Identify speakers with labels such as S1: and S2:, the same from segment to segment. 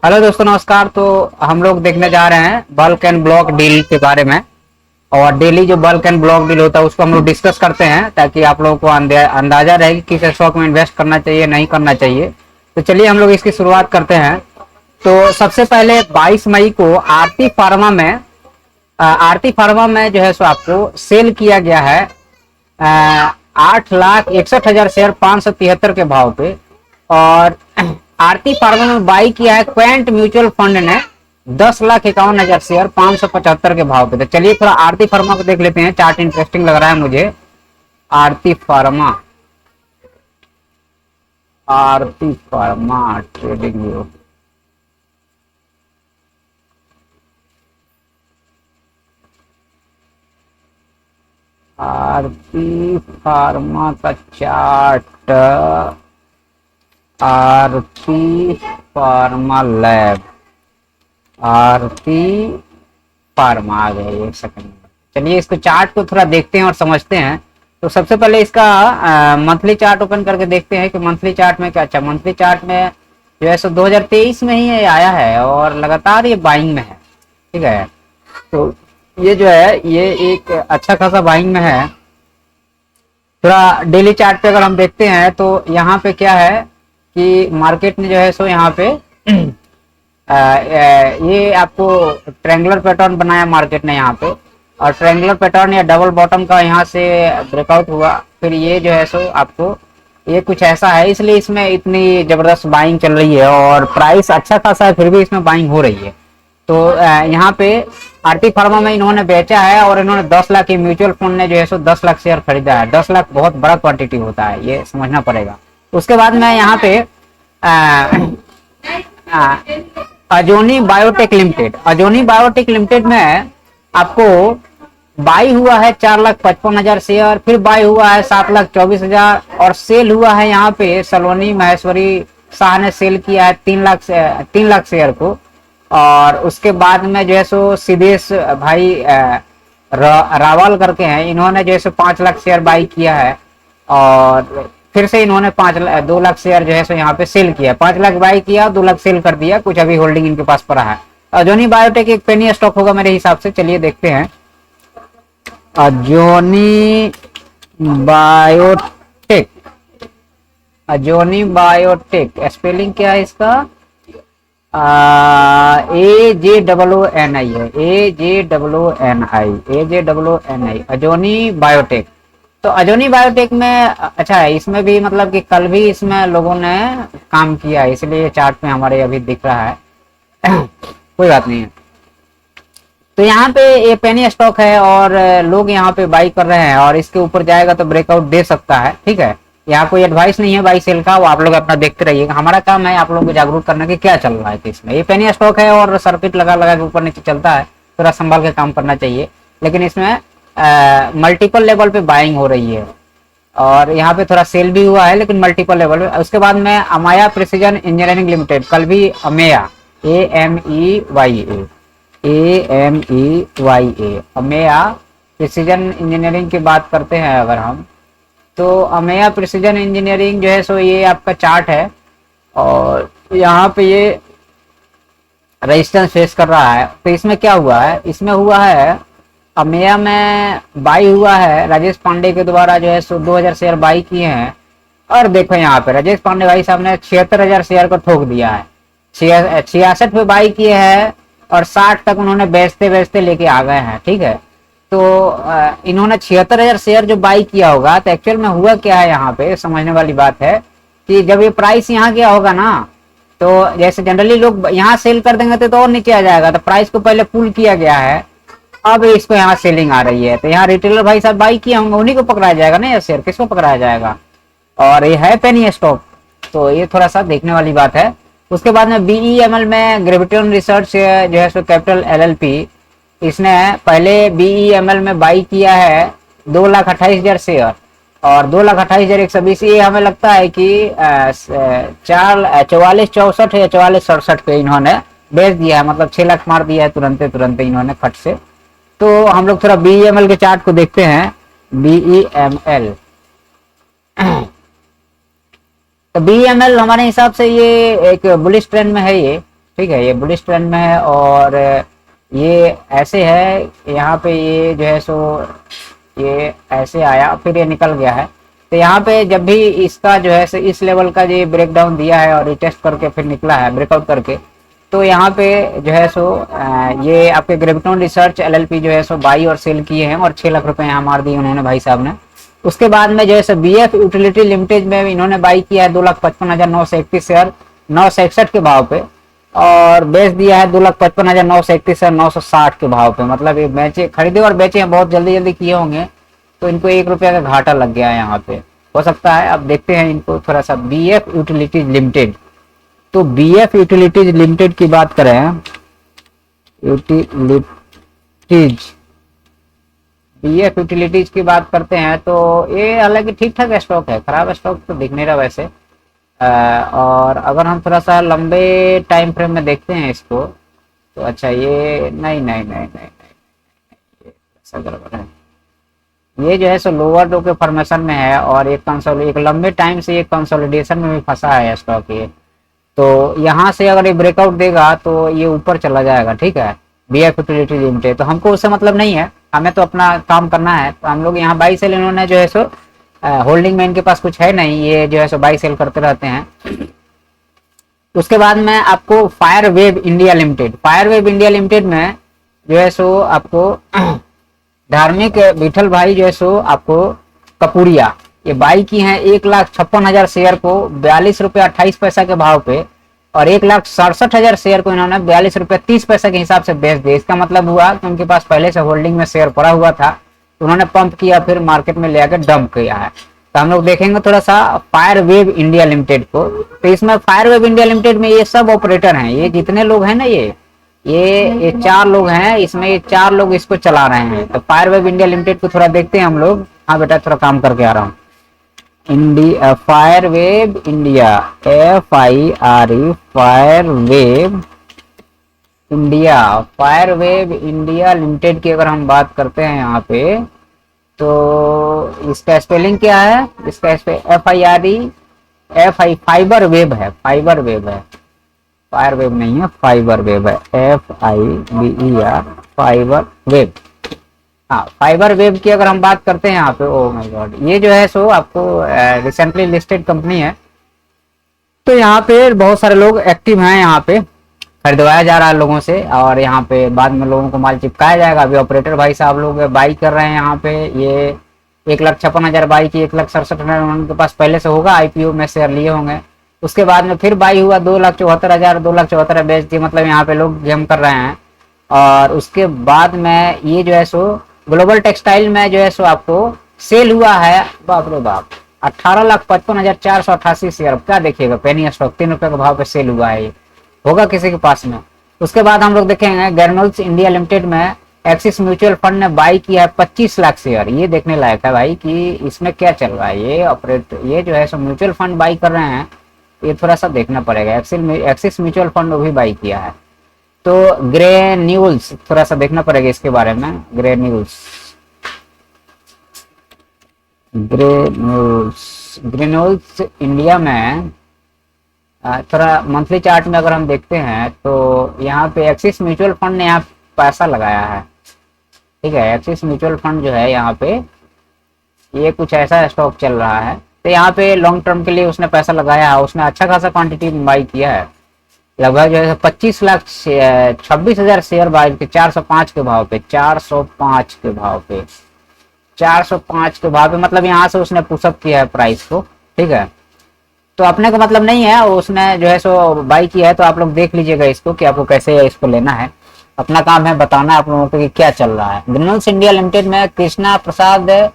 S1: Hello दोस्तों, नमस्कार। तो हम लोग देखने जा रहे हैं बल्क एंड ब्लॉक डील के बारे में। और डेली जो बल्क एंड ब्लॉक डील होता है उसको हम लोग डिस्कस करते हैं ताकि आप लोगों को अंदाजा रहे कि किस स्टॉक में इन्वेस्ट करना चाहिए नहीं करना चाहिए। तो चलिए हम लोग इसकी शुरुआत करते हैं। तो सबसे पहले 22 मई को आरती फार्मा में जो है सो आपको सेल किया गया है 8,61,000 शेयर 573 के भाव पे। और आरती फार्मा में बाई किया है क्वेंट म्यूचुअल फंड ने 10,51,000 शेयर 575 के भाव पे। तो चलिए थोड़ा आरती फार्मा को देख लेते हैं, चार्ट इंटरेस्टिंग लग रहा है मुझे। आरती फार्मा आरती फार्मा ट्रेडिंग व्यू। आरती फार्मा का चार्ट, आरती फार्मा लैब, आरती फार्मा आ गए। एक सेकंड, चलिए इसको चार्ट को थोड़ा देखते हैं और समझते हैं। तो सबसे पहले इसका मंथली चार्ट ओपन करके देखते हैं कि मंथली चार्ट में क्या। अच्छा, मंथली चार्ट में जो है सो 2023 में ही ये आया है और लगातार ये बाइंग में है। ठीक है, तो ये जो है ये एक अच्छा खासा बाइंग में है। थोड़ा डेली चार्ट पे अगर हम देखते हैं तो यहाँ पे क्या है कि मार्केट ने जो है सो यहाँ पे ये आपको ट्रायंगुलर पैटर्न बनाया मार्केट ने यहाँ पे। और ट्रायंगुलर पैटर्न या डबल बॉटम का यहाँ से ब्रेकआउट हुआ, फिर ये जो है सो आपको ये कुछ ऐसा है, इसलिए इसमें इतनी जबरदस्त बाइंग चल रही है और प्राइस अच्छा खासा है फिर भी इसमें बाइंग हो रही है। तो यहाँ पे आरती फार्मा में इन्होंने बेचा है और इन्होंने 10 लाख की म्यूचुअल फंड ने जो है सो 10 लाख शेयर खरीदा है। 10 लाख बहुत बड़ा क्वांटिटी होता है, ये समझना पड़ेगा। उसके बाद में यहाँ पे अजोनी बायोटेक लिमिटेड में आपको बाई हुआ है 4,55,000 शेयर, फिर बाई हुआ है 7,24,000 और सेल हुआ है यहाँ पे सलोनी महेश्वरी शाह ने सेल किया है 3 लाख शेयर को। और उसके बाद में जो है सो सिद्धेश भाई रावल करके हैं, इन्होंने जो है सो 5 लाख शेयर बाई किया है और फिर से इन्होंने 2 लाख शेयर जो है सो यहाँ पे सेल किया। 5 लाख बाई किया, 2 लाख सेल कर दिया, कुछ अभी होल्डिंग इनके पास पड़ा है। अजोनी बायोटेक एक पेनी स्टॉक होगा मेरे हिसाब से। चलिए देखते हैं अजोनी बायोटेक स्पेलिंग क्या है इसका? AJOONI है, AJOONI अजोनी बायोटेक। तो अजोनी बायोटेक में अच्छा है, इसमें भी मतलब कि कल भी इसमें लोगों ने काम किया है, इसलिए चार्ट में हमारे अभी दिख रहा है। कोई बात नहीं है। तो यहाँ पे ये पेनी स्टॉक है और लोग यहाँ पे बाई कर रहे हैं और इसके ऊपर जाएगा तो ब्रेकआउट दे सकता है। ठीक है, यहाँ कोई एडवाइस नहीं है बाई सेल का, वो आप लोग अपना देखते रहिएगा। हमारा काम है आप लोगों को जागरूक करना कि क्या चल रहा है इसमें। ये पेनी स्टॉक है और सर्किट लगा लगा के ऊपर नीचे चलता है, थोड़ा संभाल के काम करना चाहिए। लेकिन इसमें मल्टीपल लेवल पे बाइंग हो रही है और यहाँ पे थोड़ा सेल भी हुआ है लेकिन मल्टीपल लेवल पे। उसके बाद में अमाया प्रिसीजन इंजीनियरिंग लिमिटेड, कल भी अमेया अमेया प्रिसीजन इंजीनियरिंग की बात करते हैं अगर हम, तो अमेया प्रिसीजन इंजीनियरिंग जो है सो ये आपका चार्ट है और यहाँ पे ये रेजिस्टेंस फेस कर रहा है। तो इसमें क्या हुआ है, इसमें हुआ है अमेया में बाई हुआ है राजेश पांडे के द्वारा जो है सो 2,000 शेयर बाई किए हैं। और देखो यहाँ पे राजेश पांडे भाई साहब ने 76,000 शेयर को ठोक दिया है। 66 पे बाई किए हैं और 60 तक उन्होंने बेचते बेचते लेके आ गए हैं। ठीक है, तो इन्होंने 76,000 शेयर जो बाई किया होगा, तो एक्चुअल में हुआ क्या है यहाँ पे समझने वाली बात है कि जब ये प्राइस यहाँ गया होगा ना, तो जैसे जनरली लोग यहाँ सेल कर देंगे तो और नीचे आ जाएगा, तो प्राइस को पहले पुल किया गया है, अब इसको यहाँ सेलिंग आ रही है। तो यहाँ रिटेलर भाई साहब बाई किए होंगे, उन्हीं को पकड़ाया जाएगा ना, ये शेयर किसको पकड़ाया जाएगा। और ये है पेनी स्टॉक, तो ये थोड़ा सा देखने वाली बात है। उसके बाद में BEML में ग्रेविटन रिसर्च जो है सो कैपिटल LLP, इसने पहले BEML में बाई किया है 2,28,000 शेयर और 2,28,120। ये हमें लगता है कि 4464 या 4467 पे इन्होंने बेच दिया है, मतलब 6 लाख मार दिया है तुरंत इन्होंने खट से। तो हम लोग थोड़ा BEML के चार्ट को देखते हैं। BEML तो BEML हमारे हिसाब से ये एक बुलिश ट्रेंड में है ये, ठीक है, ये बुलिश ट्रेंड में है और ये ऐसे है, यहाँ पे ये जो है सो ये ऐसे आया फिर ये निकल गया है। तो यहाँ पे जब भी इसका जो है इस लेवल का ये ब्रेक डाउन दिया है और रिटेस्ट करके फिर निकला है ब्रेकआउट करके, तो यहाँ पे जो है सो ये आपके ग्रेविटॉन रिसर्च एलएलपी जो है सो बाई और सेल किए हैं और 6 लाख रुपए यहाँ मार दिए उन्होंने भाई साहब ने। उसके बाद में जो है सो बीएफ यूटिलिटी लिमिटेड में इन्होंने बाई किया है 2,55,931 शेयर 961 के भाव पे, और बेच दिया है 2,55,931 शेयर 960 के भाव पे। मतलब ये बेचे, खरीदे और बेचे हैं, बहुत जल्दी जल्दी किए होंगे, तो इनको 1 रुपया का घाटा लग गया है यहाँ पे, हो सकता है। अब देखते हैं इनको थोड़ा सा बीएफ यूटिलिटीज लिमिटेड। तो बीएफ यूटिलिटीज लिमिटेड की बात करें, यूटिलिटीज बीएफ यूटिलिटीज की बात करते हैं तो ये हालांकि ठीक ठाक स्टॉक है, खराब स्टॉक तो दिख नहीं रहा वैसे। और अगर हम थोड़ा सा लंबे टाइम फ्रेम में देखते हैं इसको, तो अच्छा ये नहीं नहीं नहीं नहीं नहीं, ये ऐसा गड़बड़ है। ये जो है सो लोअर लो के फॉर्मेशन में है और एक लंबे टाइम से ये कंसोलिडेशन में भी फंसा है स्टॉक ये। तो यहाँ से अगर ये ब्रेकआउट देगा तो ये ऊपर चला जाएगा, ठीक है, बीएफ यूटिलिटी लिमिटेड। तो हमको उससे मतलब नहीं है, हमें तो अपना काम करना है। तो हम लोग यहाँ बाई सेल, इन्होंने जो है सो होल्डिंग में इनके पास कुछ है नहीं, ये जो है सो बाई सेल करते रहते हैं। उसके बाद में आपको फायरवेव इंडिया लिमिटेड, फायरवेव इंडिया लिमिटेड में जो है सो आपको धार्मिक विठल भाई जो है सो आपको कपूरिया ये बाई की हैं 1,56,000 शेयर को 42 रुपये 28 पैसा के भाव पे, और 1,67,000 शेयर को इन्होंने 42 रुपये 30 पैसा के हिसाब से बेच दिया। इसका मतलब हुआ कि उनके पास पहले से होल्डिंग में शेयर पड़ा हुआ था, उन्होंने पंप किया, फिर मार्केट में ले आकर डंप किया है। तो हम लोग देखेंगे थोड़ा सा फायरवेव इंडिया लिमिटेड को। तो इसमें फायरवेव इंडिया लिमिटेड में ये सब ऑपरेटर हैं, ये जितने लोग हैं ना, ये 4 लोग हैं, इसमें ये 4 लोग इसको चला रहे हैं। तो फायरवेव इंडिया लिमिटेड को थोड़ा देखते हैं हम लोग। हाँ बेटा, थोड़ा काम करके आ रहा हूँ। Firewave India, FIRE, Firewave India, Firewave India limited की अगर हम बात करते हैं यहाँ पे, तो इसका स्पेलिंग क्या है? इसका FIRE, फाइबर वेब है, फाइबर वेब है, फायर वेब नहीं है, फाइबर वेब है, FIBER, फाइबर वेब। हाँ, फाइबर वेब की अगर हम बात करते हैं यहाँ पे, ओह माय गॉड, ये जो है सो आपको रिसेंटली लिस्टेड कंपनी है। तो यहाँ पे बहुत सारे लोग एक्टिव हैं, यहाँ पे खरीदवाया जा रहा है लोगों से, और यहाँ पे बाद में लोगों को माल चिपकाया जाएगा। अभी ऑपरेटर भाई साहब लोग बाई कर रहे हैं यहाँ पे। ये 1,56,000 बाई की, 1,67,000 उनके पास पहले से होगा, IPO में शेयर लिए होंगे। उसके बाद में फिर बाई हुआ 2,74,000, 2,74,000 बेच दिए, मतलब यहाँ पे लोग गेम कर रहे हैं। और उसके बाद में ये जो है सो ग्लोबल टेक्सटाइल में जो है सो आपको सेल हुआ है, बाप रे बाप, 18,55,488 शेयर। क्या देखिएगा, पेनी स्टॉक 3 रुपए के भाव पे सेल हुआ है, ये होगा किसी के पास में। उसके बाद हम लोग देखेंगे ग्रेन्यूल्स इंडिया लिमिटेड में एक्सिस म्यूचुअल फंड ने बाई किया है 25 लाख शेयर। ये देखने लायक है भाई कि इसमें क्या चल रहा है। ये जो है सो म्यूचुअल फंड बाई कर रहे हैं, ये थोड़ा सा देखना पड़ेगा। एक्सिस म्यूचुअल फंड भी बाई किया है। तो ग्रेन्यूल्स थोड़ा सा देखना पड़ेगा इसके बारे में। ग्रेन्यूल्स इंडिया में थोड़ा मंथली चार्ट में अगर हम देखते हैं तो यहाँ पे एक्सिस म्यूचुअल फंड ने यहाँ पैसा लगाया है, ठीक है। एक्सिस म्यूचुअल फंड जो है यहाँ पे, ये कुछ ऐसा स्टॉक चल रहा है। तो यहाँ पे लॉन्ग टर्म के लिए उसने पैसा लगाया है, उसने अच्छा खासा क्वांटिटी बाई किया है, लगभग जो है 26,26,000 शेयर बाई के 405 के भाव पे, 405 के भाव पे, 405 के भाव पे, मतलब यहाँ से उसने पुशअप किया है प्राइस को, ठीक है। तो अपने को मतलब नहीं है, उसने जो है सो बाई किया है। तो आप लोग देख लीजिएगा इसको कि आपको कैसे इसको लेना है। अपना काम है बताना आप लोगों को कि क्या चल रहा है। ग्रेन्यूल्स इंडिया लिमिटेड में कृष्णा प्रसाद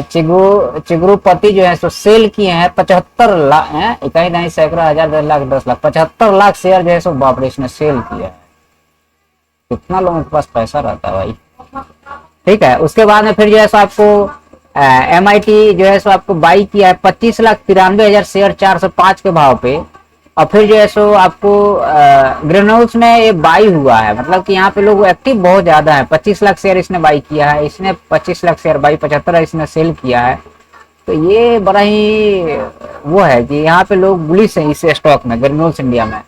S1: चिगुरुपति जो है सो सेल किए हैं 75 लाख, इकाई नहीं, सैकड़ा, हजार, 10 लाख, 10 लाख, 75 लाख शेयर जो है सो बाप रे इसने सेल किया है। कितना लोगों के पास पैसा रहता है भाई, ठीक है। उसके बाद में फिर जो है सो आपको MIT जो है सो आपको बाई किया है 25,93,000 शेयर 405 के भाव पे। और फिर जो है सो आपको ग्रेन्यूल्स में ये बाई हुआ है, मतलब कि यहाँ पे लोग एक्टिव बहुत ज्यादा है। 25 लाख शेयर इसने बाई किया है, इसने 25 लाख शेयर बाई, 75 इसने सेल किया है। तो ये बड़ा ही वो है कि यहाँ पे लोग बुलिश है इस स्टॉक में, ग्रेन्यूल्स इंडिया में।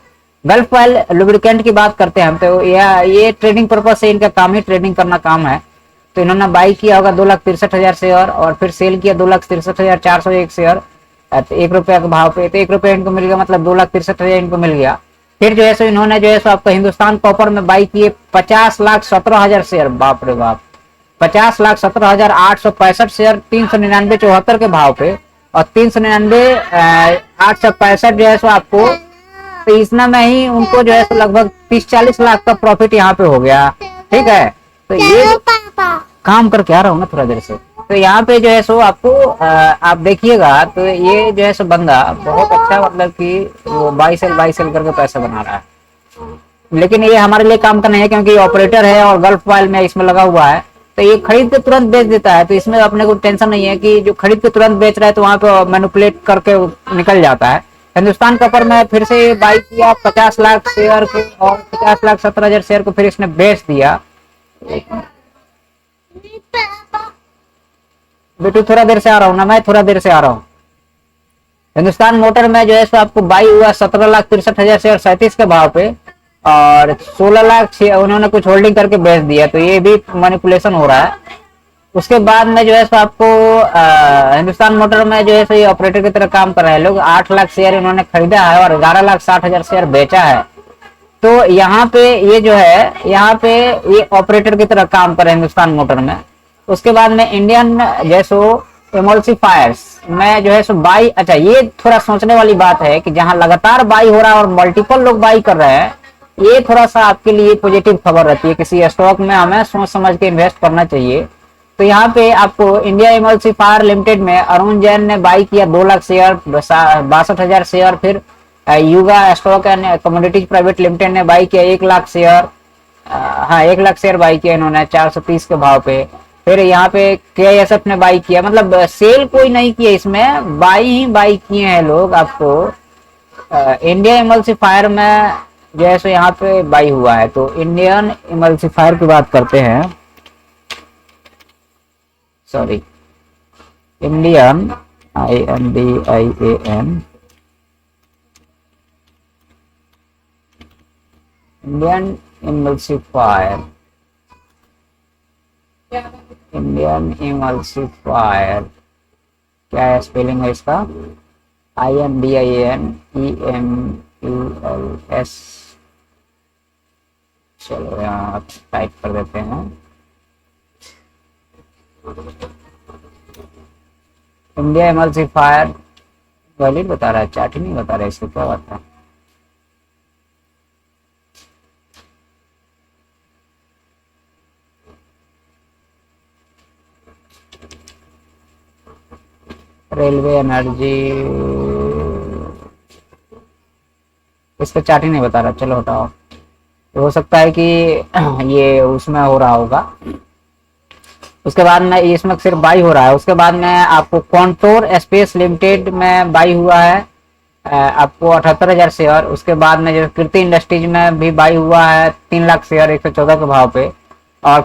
S1: गल्फ ऑयल लुब्रिकेंट की बात करते हैं हम, तो ये ट्रेडिंग पर्पज से इनका काम ही ट्रेडिंग करना काम है। तो इन्होंने बाई किया होगा 2,63,000 शेयर और फिर सेल किया 2,63,401 शेयर, तो 1 रुपया के भाव पे, तो 1 रुपया इनको मिल गया, मतलब 2,63,000 इनको मिल गया। फिर जो है सो इन्होंने जो है सो आपका हिंदुस्तान कॉपर में बाई किए 50,17,000 शेयर, बाप रे बाप, 50,17,865 शेयर 399.74 के भाव पे, और 399,865 जो है सो आपको, तो इतना में ही उनको जो है लगभग 30-40 लाख का प्रॉफिट यहाँ पे हो गया। ठीक है, तो ये काम करके आ रहा हूँ ना थोड़ा देर से, तो यहाँ पे जो है सो आपको आप देखिएगा, तो ये जो है सो बंदा बहुत अच्छा, मतलब कि वो बाई सेल करके पैसा बना रहा है। लेकिन ये हमारे लिए काम का नहीं है, क्योंकि ऑपरेटर है और गल्फ ऑयल में इसमें लगा हुआ है, तो ये खरीद के तुरंत बेच देता है। तो इसमें अपने को टेंशन नहीं है कि जो खरीद के तुरंत बेच रहा है तो वहां पे मैनिपुलेट करके निकल जाता है। हिंदुस्तान कॉपर में फिर से बाई किया 50 लाख शेयर को, और 50,17,000 शेयर को फिर इसने बेच दिया। बेटू थोड़ा देर से आ रहा हूँ ना, मैं थोड़ा देर से आ रहा हूँ। हिंदुस्तान मोटर में जो है सो आपको बाई हुआ 17,63,000 शेयर 37 के भाव पे, और 16 लाख उन्होंने कुछ होल्डिंग करके बेच दिया, तो ये भी मैनिपुलेशन हो रहा है। उसके बाद में जो है सो आपको हिंदुस्तान मोटर में जो है सो ये ऑपरेटर की तरह काम कर रहे हैं लोग। 8 लाख शेयर इन्होंने खरीदा है और 11,60,000 शेयर बेचा है। तो यहाँ पे ये जो है, यहाँ पे ये ऑपरेटर की तरह काम कर रहे हैं हिंदुस्तान मोटर में। उसके बाद में इंडियन जैसो एमल्सिफायर्स में जो है सो बाई, अच्छा ये थोड़ा सोचने वाली बात है कि जहां लगातार बाई हो रहा है और मल्टीपल लोग बाई कर रहे हैं, ये थोड़ा सा आपके लिए पॉजिटिव खबर रहती है। किसी स्टॉक में हमें सोच समझ के इन्वेस्ट करना चाहिए। तो यहाँ पे आपको इंडिया एमल्सिफायर लिमिटेड में अरुण जैन ने बाई किया 2 लाख शेयर 62,000 शेयर। फिर Yuga stock and commodities private limited ने बाई किया 1 लाख शेयर, हाँ 1 लाख शेयर बाई किया इन्होंने 430 के भाव पे। फिर यहाँ पे KISF ने बाई किया, मतलब सेल कोई नहीं किया, इसमें बाई ही बाई किए हैं लोग। आपको इंडिया एमल्सिफायर में जो है सो यहाँ पे बाई हुआ है। तो इंडियन एमल्सिफायर की बात करते हैं, sorry Indian INDIAN, Indian emulsifier, Indian emulsifier क्या है स्पेलिंग है इसका, INDIANEMULS। चलो यहाँ टाइप कर देते हैं, इंडिया एमल्सिफायर वैलिड बता रहा है, चार्ट ही नहीं बता रहा है, इसको क्या बात है। रेलवे एनर्जी, इसका चार्ट ही नहीं बता रहा, चलो हटाओ। हो सकता है कि ये उसमें हो रहा होगा। उसके बाद में इसमें सिर्फ बाई हो रहा है। उसके बाद में आपको कॉन्टोर स्पेस लिमिटेड में बाई हुआ है आपको 78,000 शेयर। उसके बाद में जो कीर्ति इंडस्ट्रीज में भी बाई हुआ है 3 लाख शेयर 114 के भाव पे। और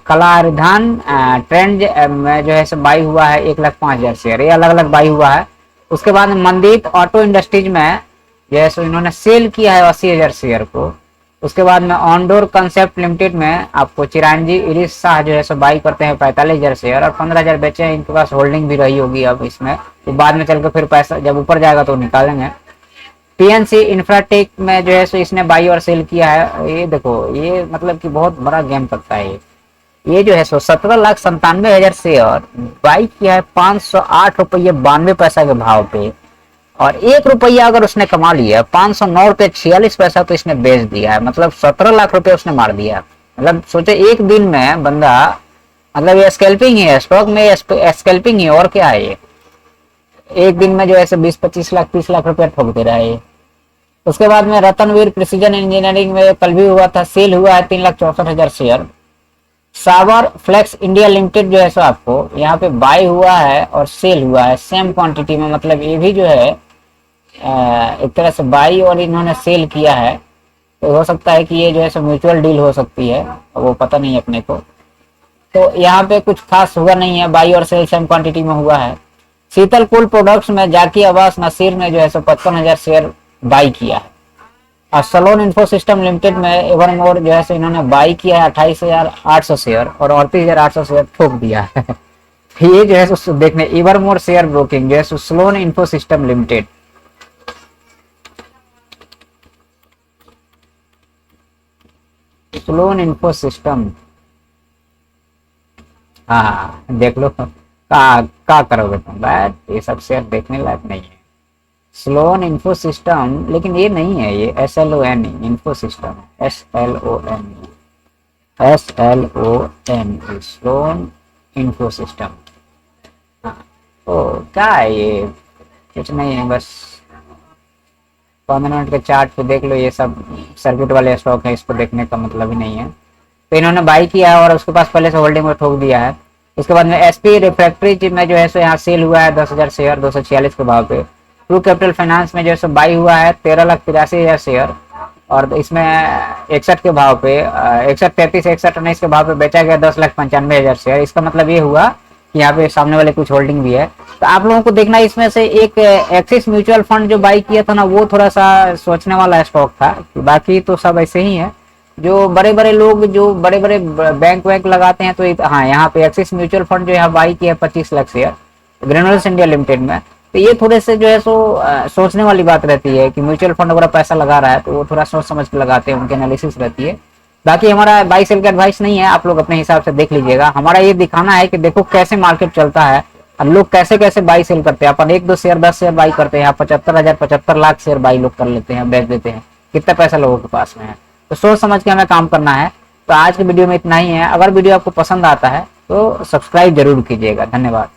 S1: कलारिधान ट्रेंड में जो है सो बाई हुआ है 1,05,000 शेयर, ये अलग अलग बाई हुआ है। उसके बाद मनदीप ऑटो इंडस्ट्रीज में जो है सो इन्होंने सेल किया है 80,000 शेयर को। उसके बाद में ऑनडोर कंसेप्ट लिमिटेड में आपको चिरांजी इरिश शाह जो है सो बाई करते हैं 45,000 शेयर और 15,000 बेचे हैं। इनके पास होल्डिंग भी रही होगी अब इसमें, तो बाद में चलकर फिर पैसा जब ऊपर जाएगा तो निकालेंगे। PNC इंफ्राटेक में जो है सो इसने बाई और सेल किया है। ये देखो, ये मतलब कि बहुत बड़ा गेम करता है ये जो है सो 17,97,000 शेयर बाई किया है 508 रुपये 92 पैसा के भाव पे। और 1 रुपया अगर उसने कमा लिया 509 रुपये 46 पैसा तो इसने बेच दिया है, मतलब 17 लाख रुपए उसने मार दिया। मतलब सोचे एक दिन में बंदा, मतलब ये स्कैल्पिंग ही है, स्टॉक में स्कैल्पिंग ही, और क्या है ये। एक दिन में जो है 20-25 लाख 30 लाख रुपया ठोक दे रहा है। उसके बाद में रतनवीर प्रिसीजन इंजीनियरिंग में कल भी हुआ था, सेल हुआ है 3,64,000 शेयर। सावर फ्लेक्स इंडिया लिमिटेड जो है सो आपको यहाँ पे बाय हुआ है और सेल हुआ है सेम क्वांटिटी में, मतलब ये भी जो है एक तरह से बाई और इन्होंने सेल किया है। तो हो सकता है कि ये जो है सो म्यूचुअल डील हो सकती है, वो पता नहीं अपने को। तो यहाँ पे कुछ खास हुआ नहीं है, बाई और सेल सेम क्वांटिटी में हुआ है। शीतल कुल प्रोडक्ट्स में जाकी अब्बास नसीर ने जो है सो 55,000 शेयर बाई किया है। सलोन इन्फो सिस्टम लिमिटेड में एवरमोर जो है सो इन्होंने बाई किया है 28,800 शेयर और 38,800 शेयर ठोक दिया है। ये जो है सो देखने एवरमोर शेयर ब्रोकिंग जो है सो Salon info system limited, Salon info system, हाँ देख लो का करोगे तुम बैट, ये सब शेयर देखने लायक नहीं है। स्लोन इन्फो सिस्टम, लेकिन ये नहीं है, ये SLON info system, SLON Slon info system. तो क्या है ये, कुछ नहीं है, बस 15 मिनट के चार्ट पे देख लो, ये सब सर्किट वाले स्टॉक है, इसको देखने का मतलब ही नहीं है। तो इन्होंने बाई किया है और उसके पास पहले से होल्डिंग में ठोक दिया है। इसके बाद में SP रिफ्रैक्टरी में जो है सो यहाँ सेल हुआ है 10,000 शेयर 246 के भाव पे। ट्रू कैपिटल फाइनेंस में जो है सो बाई हुआ है 13,83,000 शेयर और इसमें 61 के भाव पे 61, 33, 61, 19 के भाव पे बेचा गया 10,95,000 शेयर। इसका मतलब ये हुआ कि यहाँ पे सामने वाले कुछ होल्डिंग भी है। तो आप लोगों को देखना इसमें से एक एक्सिस म्यूचुअल फंड जो बाई किया था ना, वो थोड़ा सा सोचने वाला स्टॉक था, बाकी तो सब ऐसे ही है। जो बड़े बड़े लोग जो बड़े बड़े बैंक वैंक लगाते हैं, तो हाँ यहाँ पे एक्सिस म्यूचुअल फंड जो यहाँ बाई किया 25 lakh share granules India limited में। तो ये थोड़े से जो है सो सोचने वाली बात रहती है कि म्यूचुअल फंड अगर पैसा लगा रहा है तो वो थोड़ा सोच समझ के लगाते हैं, उनकी एनालिसिस रहती है। बाकी हमारा बाई सेल का एडवाइस नहीं है, आप लोग अपने हिसाब से देख लीजिएगा। हमारा ये दिखाना है कि देखो कैसे मार्केट चलता है और लोग कैसे कैसे बाई सेल करते हैं। अपन 1-2 शेयर 10 शेयर बाई करते हैं, 75,000 75 लाख शेयर बाई लोग कर लेते हैं, बेच देते हैं। कितना पैसा लोगों के पास में है, तो सोच समझ के हमें काम करना है। तो आज की वीडियो में इतना ही है। अगर वीडियो आपको पसंद आता है तो सब्सक्राइब जरूर कीजिएगा। धन्यवाद।